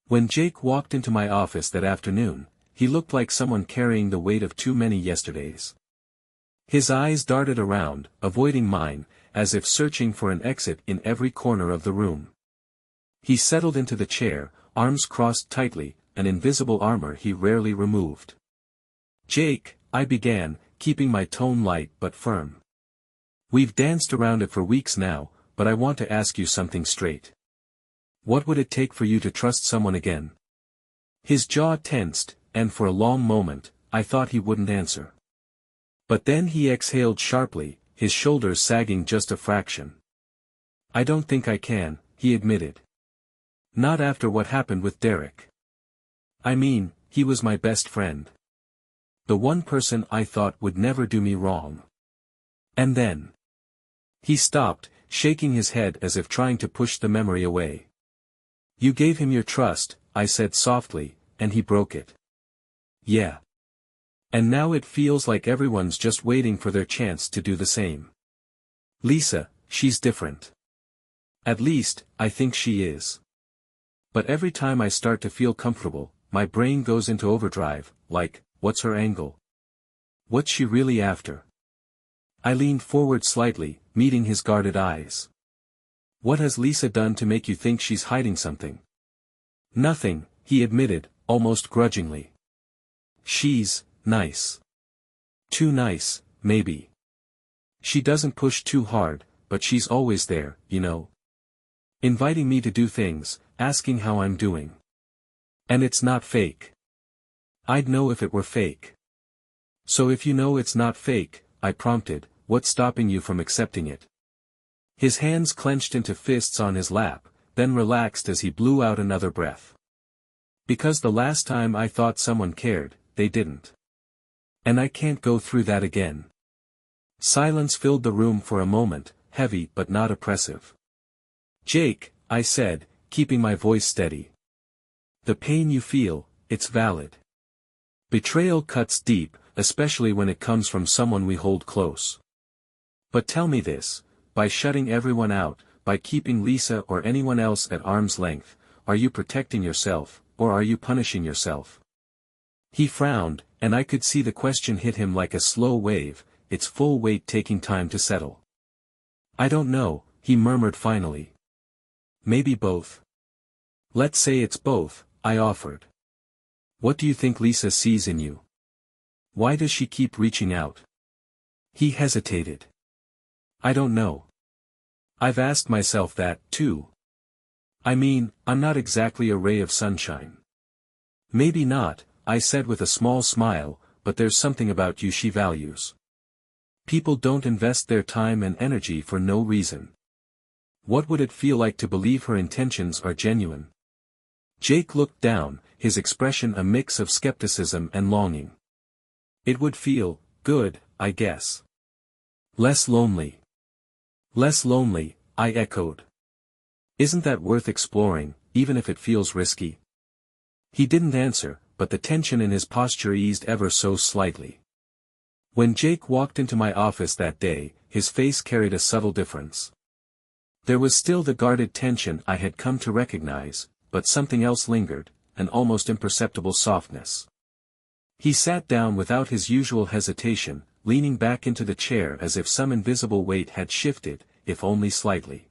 When Jake walked into my office that afternoon, he looked like someone carrying the weight of too many yesterdays. His eyes darted around, avoiding mine, as if searching for an exit in every corner of the room. He settled into the chair, arms crossed tightly, an invisible armor he rarely removed. "Jake," I began, keeping my tone light but firm. "We've danced around it for weeks now, but I want to ask you something straight. What would it take for you to trust someone again?" His jaw tensed, and for a long moment, I thought he wouldn't answer. But then he exhaled sharply, his shoulders sagging just a fraction. "I don't think I can," he admitted. "Not after what happened with Derek. I mean, he was my best friend. The one person I thought would never do me wrong. And then." He stopped, shaking his head as if trying to push the memory away. "You gave him your trust," I said softly, "and he broke it." "Yeah. And now it feels like everyone's just waiting for their chance to do the same. Lisa, she's different. At least, I think she is. But every time I start to feel comfortable, my brain goes into overdrive, like, what's her angle? What's she really after?" I leaned forward slightly, meeting his guarded eyes. "What has Lisa done to make you think she's hiding something?" "Nothing," he admitted, almost grudgingly. "She's nice. Too nice, maybe. She doesn't push too hard, but she's always there, you know. Inviting me to do things, asking how I'm doing. And it's not fake. I'd know if it were fake." "So if you know it's not fake," I prompted, "what's stopping you from accepting it?" His hands clenched into fists on his lap, then relaxed as he blew out another breath. "Because the last time I thought someone cared, they didn't. And I can't go through that again." Silence filled the room for a moment, heavy but not oppressive. "Jake," I said, keeping my voice steady. "The pain you feel, it's valid. Betrayal cuts deep, especially when it comes from someone we hold close. But tell me this, by shutting everyone out, by keeping Lisa or anyone else at arm's length, are you protecting yourself, or are you punishing yourself?" He frowned, and I could see the question hit him like a slow wave, its full weight taking time to settle. "I don't know," he murmured finally. "Maybe both." "Let's say it's both," I offered. "What do you think Lisa sees in you? Why does she keep reaching out?" He hesitated. "I don't know. I've asked myself that, too. I mean, I'm not exactly a ray of sunshine." "Maybe not," I said with a small smile, "but there's something about you she values. People don't invest their time and energy for no reason. What would it feel like to believe her intentions are genuine?" Jake looked down, his expression a mix of skepticism and longing. "It would feel good, I guess. Less lonely." "Less lonely," I echoed. "Isn't that worth exploring, even if it feels risky?" He didn't answer, but the tension in his posture eased ever so slightly. When Jake walked into my office that day, his face carried a subtle difference. There was still the guarded tension I had come to recognize, but something else lingered, an almost imperceptible softness. He sat down without his usual hesitation, leaning back into the chair as if some invisible weight had shifted, if only slightly.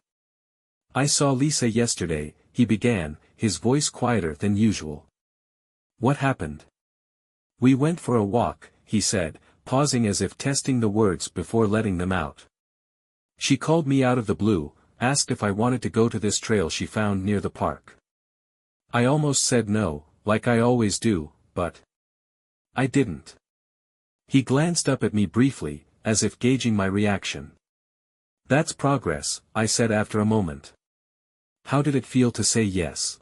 "I saw Lisa yesterday," he began, his voice quieter than usual. "What happened?" "We went for a walk," he said, pausing as if testing the words before letting them out. "She called me out of the blue, asked if I wanted to go to this trail she found near the park. I almost said no, like I always do, but I didn't." He glanced up at me briefly, as if gauging my reaction. "That's progress," I said after a moment. "How did it feel to say yes?"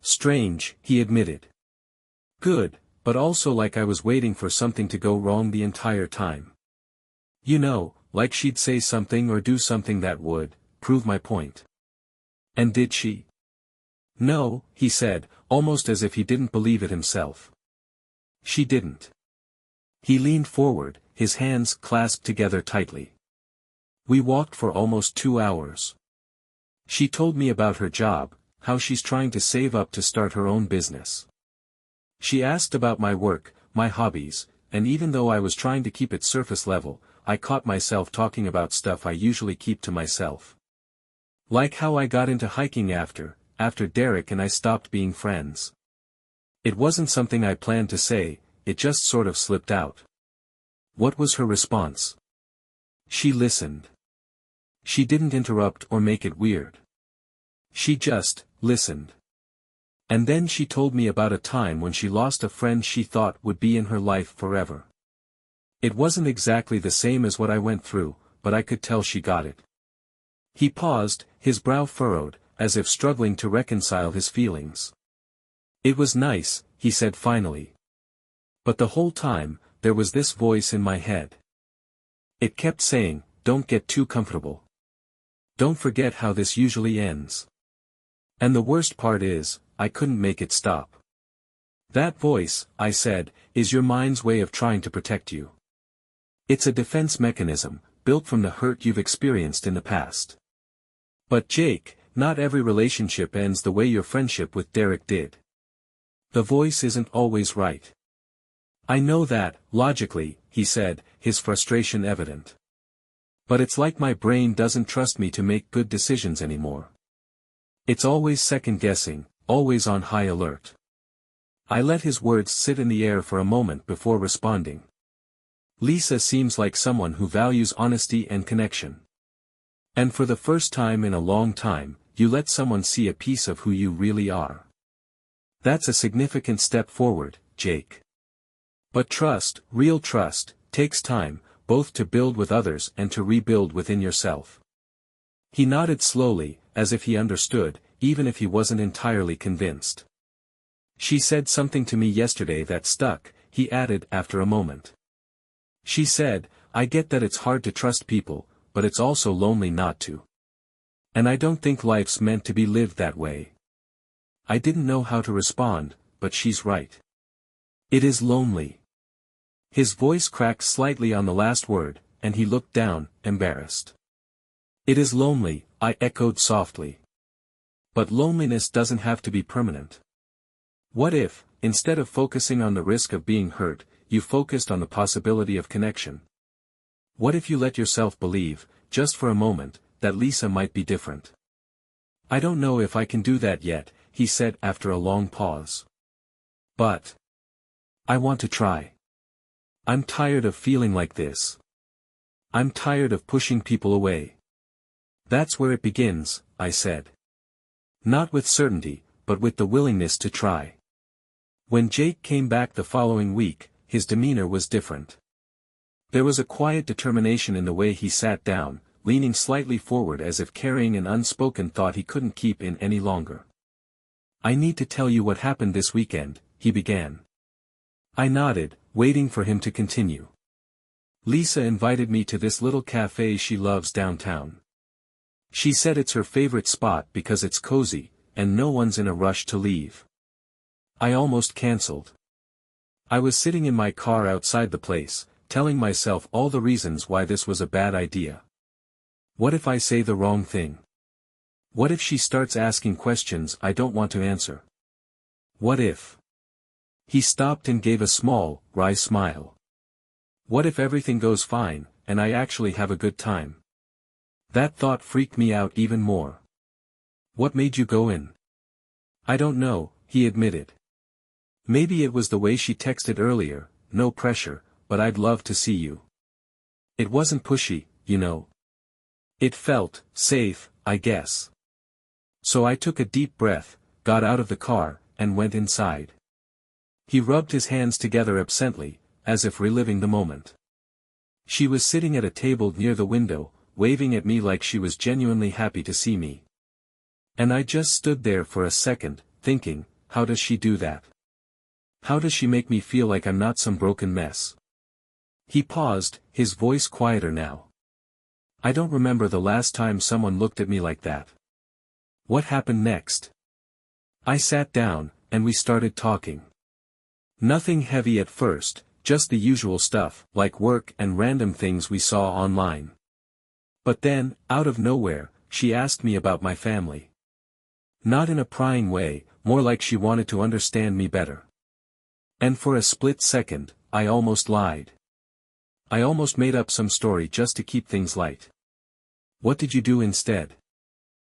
"Strange," he admitted. "Good, but also like I was waiting for something to go wrong the entire time. You know, like she'd say something or do something that would prove my point." "And did she?" "No," he said, almost as if he didn't believe it himself. "She didn't." He leaned forward, his hands clasped together tightly. "We walked for almost 2 hours. She told me about her job, how she's trying to save up to start her own business. She asked about my work, my hobbies, and even though I was trying to keep it surface level, I caught myself talking about stuff I usually keep to myself. Like how I got into hiking after Derek and I stopped being friends. It wasn't something I planned to say, it just sort of slipped out. What was her response? She listened. She didn't interrupt or make it weird. She just listened. And then she told me about a time when she lost a friend she thought would be in her life forever. It wasn't exactly the same as what I went through, but I could tell she got it. He paused, his brow furrowed, as if struggling to reconcile his feelings. It was nice, he said finally. But the whole time, there was this voice in my head. It kept saying, don't get too comfortable. Don't forget how this usually ends. And the worst part is, I couldn't make it stop. That voice, I said, is your mind's way of trying to protect you. It's a defense mechanism, built from the hurt you've experienced in the past. But Jake, not every relationship ends the way your friendship with Derek did. The voice isn't always right. I know that, logically, he said, his frustration evident. But it's like my brain doesn't trust me to make good decisions anymore. It's always second-guessing, always on high alert. I let his words sit in the air for a moment before responding. Lisa seems like someone who values honesty and connection. And for the first time in a long time, you let someone see a piece of who you really are. That's a significant step forward, Jake. But trust, real trust, takes time, both to build with others and to rebuild within yourself. He nodded slowly, as if he understood, even if he wasn't entirely convinced. She said something to me yesterday that stuck, he added after a moment. She said, I get that it's hard to trust people, but it's also lonely not to. And I don't think life's meant to be lived that way. I didn't know how to respond, but she's right. It is lonely. His voice cracked slightly on the last word, and he looked down, embarrassed. It is lonely, I echoed softly. But loneliness doesn't have to be permanent. What if, instead of focusing on the risk of being hurt, you focused on the possibility of connection? What if you let yourself believe, just for a moment, that Lisa might be different? I don't know if I can do that yet, he said after a long pause. But I want to try. I'm tired of feeling like this. I'm tired of pushing people away. That's where it begins, I said. Not with certainty, but with the willingness to try. When Jake came back the following week, his demeanor was different. There was a quiet determination in the way he sat down, leaning slightly forward as if carrying an unspoken thought he couldn't keep in any longer. I need to tell you what happened this weekend, he began. I nodded, waiting for him to continue. Lisa invited me to this little cafe she loves downtown. She said it's her favorite spot because it's cozy, and no one's in a rush to leave. I almost canceled. I was sitting in my car outside the place, telling myself all the reasons why this was a bad idea. What if I say the wrong thing? What if she starts asking questions I don't want to answer? What if? He stopped and gave a small, wry smile. What if everything goes fine, and I actually have a good time? That thought freaked me out even more. What made you go in? I don't know, he admitted. Maybe it was the way she texted earlier, no pressure, but I'd love to see you. It wasn't pushy, you know. It felt safe, I guess. So I took a deep breath, got out of the car, and went inside. He rubbed his hands together absently, as if reliving the moment. She was sitting at a table near the window, waving at me like she was genuinely happy to see me. And I just stood there for a second, thinking, how does she do that? How does she make me feel like I'm not some broken mess? He paused, his voice quieter now. I don't remember the last time someone looked at me like that. What happened next? I sat down, and we started talking. Nothing heavy at first, just the usual stuff, like work and random things we saw online. But then, out of nowhere, she asked me about my family. Not in a prying way, more like she wanted to understand me better. And for a split second, I almost lied. I almost made up some story just to keep things light. What did you do instead?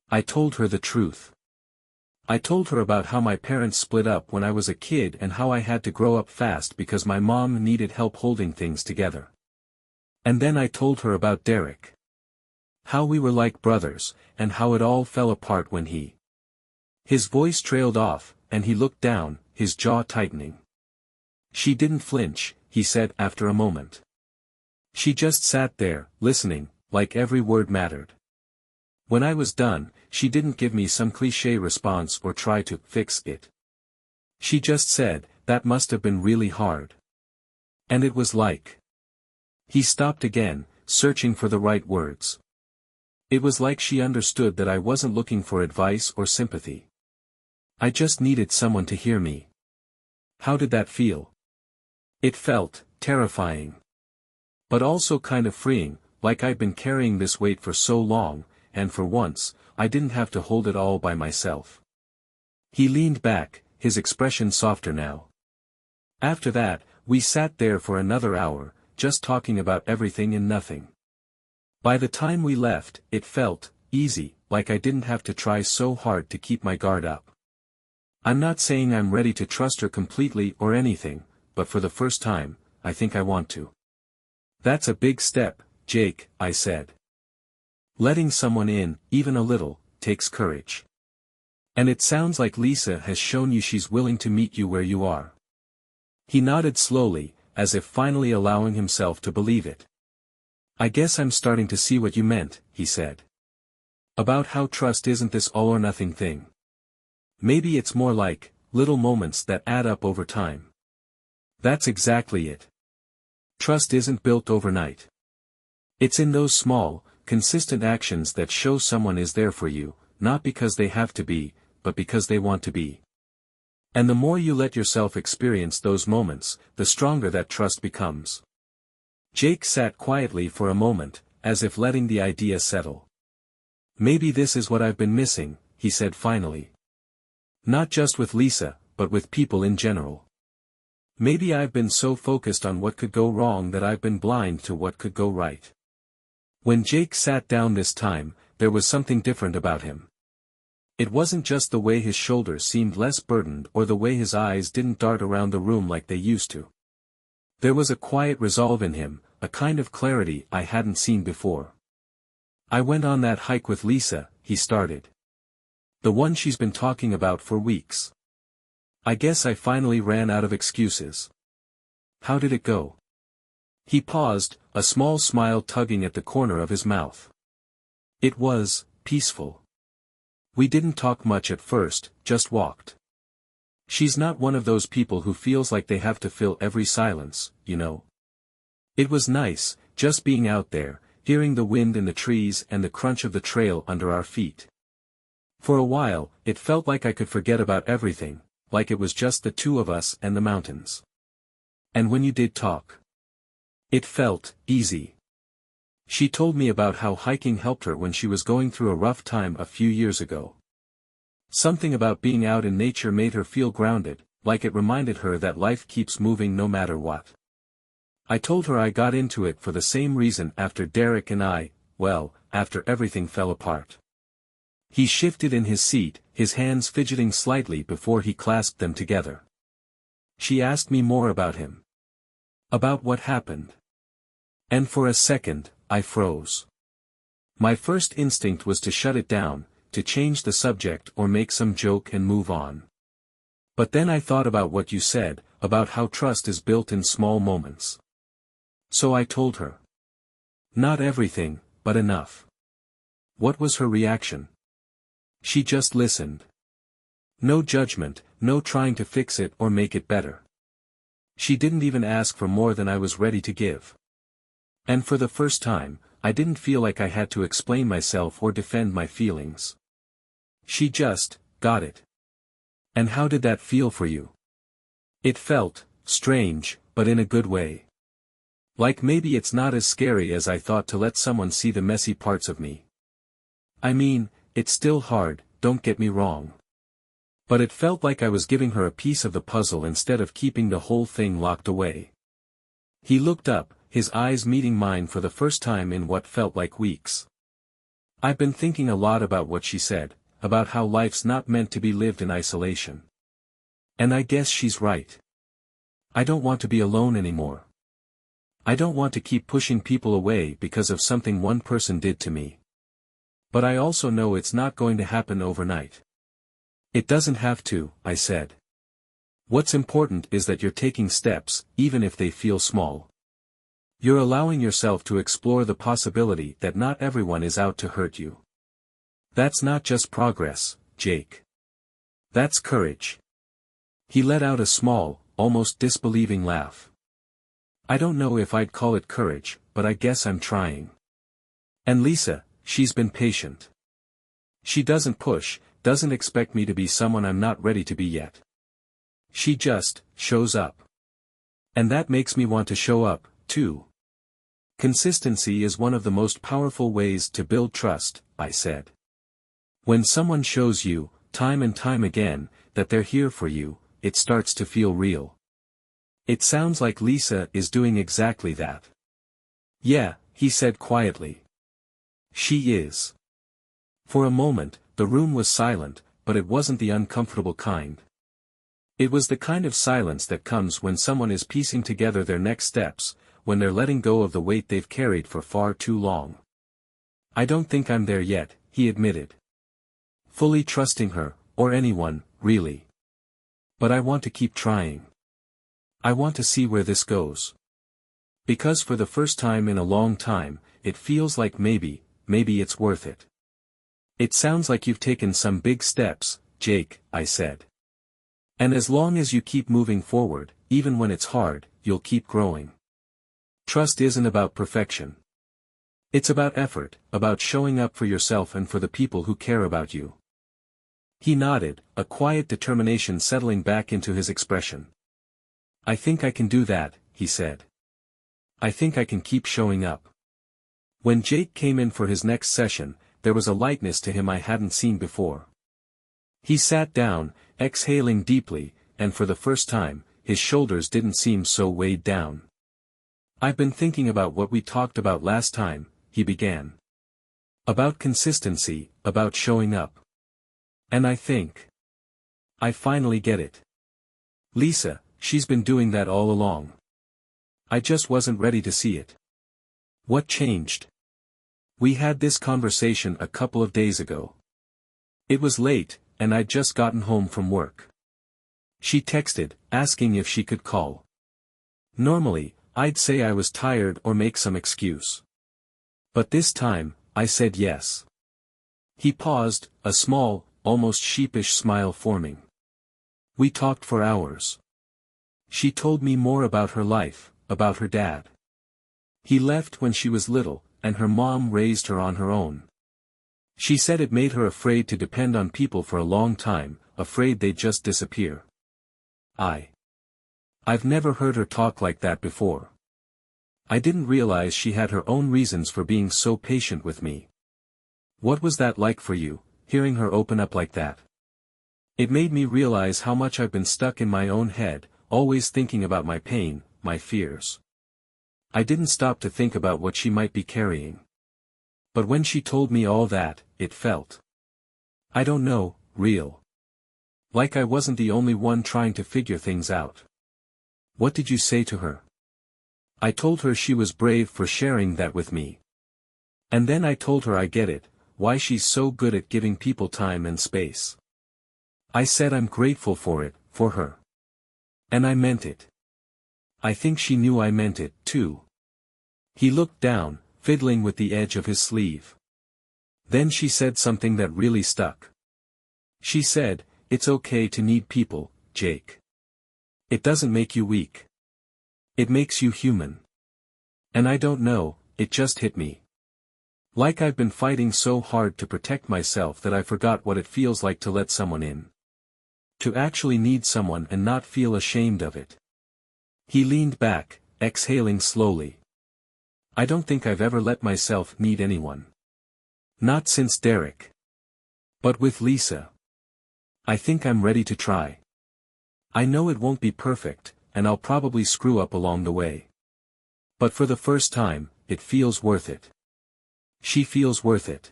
I told her the truth. I told her about how my parents split up when I was a kid and how I had to grow up fast because my mom needed help holding things together. And then I told her about Derek. How we were like brothers, and how it all fell apart when he... His voice trailed off, and he looked down, his jaw tightening. She didn't flinch, he said after a moment. She just sat there, listening, like every word mattered. When I was done, she didn't give me some cliché response or try to fix it. She just said, "That must have been really hard." And it was like... He stopped again, searching for the right words. It was like she understood that I wasn't looking for advice or sympathy. I just needed someone to hear me. How did that feel? It felt terrifying. But also kind of freeing, like I'd been carrying this weight for so long, and for once, I didn't have to hold it all by myself. He leaned back, his expression softer now. After that, we sat there for another hour, just talking about everything and nothing. By the time we left, it felt easy, like I didn't have to try so hard to keep my guard up. I'm not saying I'm ready to trust her completely or anything, but for the first time, I think I want to. That's a big step, Jake, I said. Letting someone in, even a little, takes courage. And it sounds like Lisa has shown you she's willing to meet you where you are. He nodded slowly, as if finally allowing himself to believe it. I guess I'm starting to see what you meant, he said. About how trust isn't this all or nothing thing. Maybe it's more like, little moments that add up over time. That's exactly it. Trust isn't built overnight. It's in those small, consistent actions that show someone is there for you, not because they have to be, but because they want to be. And the more you let yourself experience those moments, the stronger that trust becomes. Jake sat quietly for a moment, as if letting the idea settle. Maybe this is what I've been missing, he said finally. Not just with Lisa, but with people in general. Maybe I've been so focused on what could go wrong that I've been blind to what could go right. When Jake sat down this time, there was something different about him. It wasn't just the way his shoulders seemed less burdened or the way his eyes didn't dart around the room like they used to. There was a quiet resolve in him, a kind of clarity I hadn't seen before. I went on that hike with Lisa, he started. The one she's been talking about for weeks. I guess I finally ran out of excuses. How did it go? He paused, a small smile tugging at the corner of his mouth. It was peaceful. We didn't talk much at first, just walked. She's not one of those people who feels like they have to fill every silence, you know. It was nice, just being out there, hearing the wind in the trees and the crunch of the trail under our feet. For a while, it felt like I could forget about everything, like it was just the two of us and the mountains. And when you did talk, it felt easy. She told me about how hiking helped her when she was going through a rough time a few years ago. Something about being out in nature made her feel grounded, like it reminded her that life keeps moving no matter what. I told her I got into it for the same reason after Derek and after everything fell apart. He shifted in his seat, his hands fidgeting slightly before he clasped them together. She asked me more about him. About what happened. And for a second, I froze. My first instinct was to shut it down, to change the subject or make some joke and move on. But then I thought about what you said, about how trust is built in small moments. So I told her. Not everything, but enough. What was her reaction? She just listened. No judgment, no trying to fix it or make it better. She didn't even ask for more than I was ready to give. And for the first time, I didn't feel like I had to explain myself or defend my feelings. She just got it. And how did that feel for you? It felt strange, but in a good way. Like maybe it's not as scary as I thought to let someone see the messy parts of me. I mean, it's still hard, don't get me wrong. But it felt like I was giving her a piece of the puzzle instead of keeping the whole thing locked away. He looked up, his eyes meeting mine for the first time in what felt like weeks. I've been thinking a lot about what she said, about how life's not meant to be lived in isolation. And I guess she's right. I don't want to be alone anymore. I don't want to keep pushing people away because of something one person did to me. But I also know it's not going to happen overnight. It doesn't have to, I said. What's important is that you're taking steps, even if they feel small. You're allowing yourself to explore the possibility that not everyone is out to hurt you. That's not just progress, Jake. That's courage. He let out a small, almost disbelieving laugh. I don't know if I'd call it courage, but I guess I'm trying. And Lisa, she's been patient. She doesn't push, doesn't expect me to be someone I'm not ready to be yet. She just shows up. And that makes me want to show up, too. Consistency is one of the most powerful ways to build trust, I said. When someone shows you, time and time again, that they're here for you, it starts to feel real. It sounds like Lisa is doing exactly that. Yeah, he said quietly. She is. For a moment, the room was silent, but it wasn't the uncomfortable kind. It was the kind of silence that comes when someone is piecing together their next steps, when they're letting go of the weight they've carried for far too long. I don't think I'm there yet, he admitted. Fully trusting her, or anyone, really. But I want to keep trying. I want to see where this goes. Because for the first time in a long time, it feels like maybe it's worth it. It sounds like you've taken some big steps, Jake, I said. And as long as you keep moving forward, even when it's hard, you'll keep growing. Trust isn't about perfection. It's about effort, about showing up for yourself and for the people who care about you. He nodded, a quiet determination settling back into his expression. I think I can do that, he said. I think I can keep showing up. When Jake came in for his next session, there was a lightness to him I hadn't seen before. He sat down, exhaling deeply, and for the first time, his shoulders didn't seem so weighed down. I've been thinking about what we talked about last time, he began. About consistency, about showing up. And I think I finally get it. Lisa, she's been doing that all along. I just wasn't ready to see it. What changed? We had this conversation a couple of days ago. It was late, and I'd just gotten home from work. She texted, asking if she could call. Normally, I'd say I was tired or make some excuse. But this time, I said yes. He paused, a small, almost sheepish smile forming. We talked for hours. She told me more about her life, about her dad. He left when she was little, and her mom raised her on her own. She said it made her afraid to depend on people for a long time, afraid they'd just disappear. I've never heard her talk like that before. I didn't realize she had her own reasons for being so patient with me. What was that like for you, hearing her open up like that? It made me realize how much I've been stuck in my own head, always thinking about my pain, my fears. I didn't stop to think about what she might be carrying. But when she told me all that, it felt, I don't know, real. Like I wasn't the only one trying to figure things out. What did you say to her? I told her she was brave for sharing that with me. And then I told her I get it, why she's so good at giving people time and space. I said I'm grateful for it, for her. And I meant it. I think she knew I meant it, too. He looked down, fiddling with the edge of his sleeve. Then she said something that really stuck. She said, it's okay to need people, Jake. It doesn't make you weak. It makes you human. And I don't know, it just hit me. Like I've been fighting so hard to protect myself that I forgot what it feels like to let someone in. To actually need someone and not feel ashamed of it. He leaned back, exhaling slowly. I don't think I've ever let myself need anyone. Not since Derek. But with Lisa, I think I'm ready to try. I know it won't be perfect, and I'll probably screw up along the way. But for the first time, it feels worth it. She feels worth it.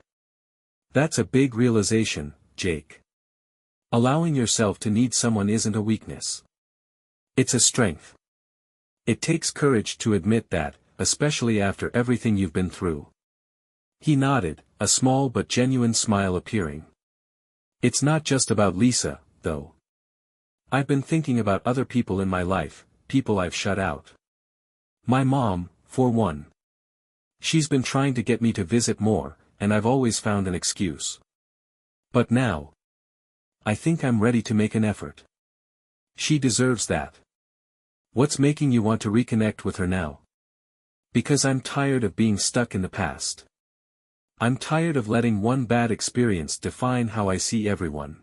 That's a big realization, Jake. Allowing yourself to need someone isn't a weakness. It's a strength. It takes courage to admit that, especially after everything you've been through. He nodded, a small but genuine smile appearing. It's not just about Lisa, though. I've been thinking about other people in my life, people I've shut out. My mom, for one. She's been trying to get me to visit more, and I've always found an excuse. But now, I think I'm ready to make an effort. She deserves that. What's making you want to reconnect with her now? Because I'm tired of being stuck in the past. I'm tired of letting one bad experience define how I see everyone.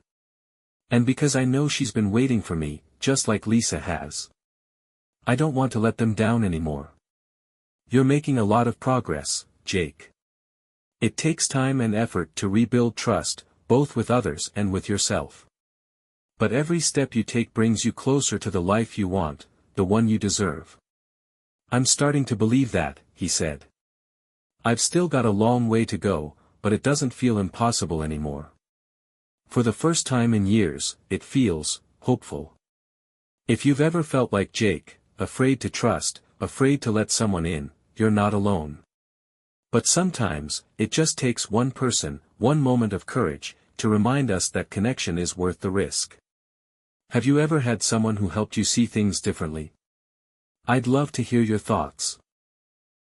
And because I know she's been waiting for me, just like Lisa has. I don't want to let them down anymore. You're making a lot of progress, Jake. It takes time and effort to rebuild trust, both with others and with yourself. But every step you take brings you closer to the life you want, the one you deserve. I'm starting to believe that, he said. I've still got a long way to go, but it doesn't feel impossible anymore. For the first time in years, it feels hopeful. If you've ever felt like Jake, afraid to trust, afraid to let someone in, you're not alone. But sometimes, it just takes one person, one moment of courage, to remind us that connection is worth the risk. Have you ever had someone who helped you see things differently? I'd love to hear your thoughts.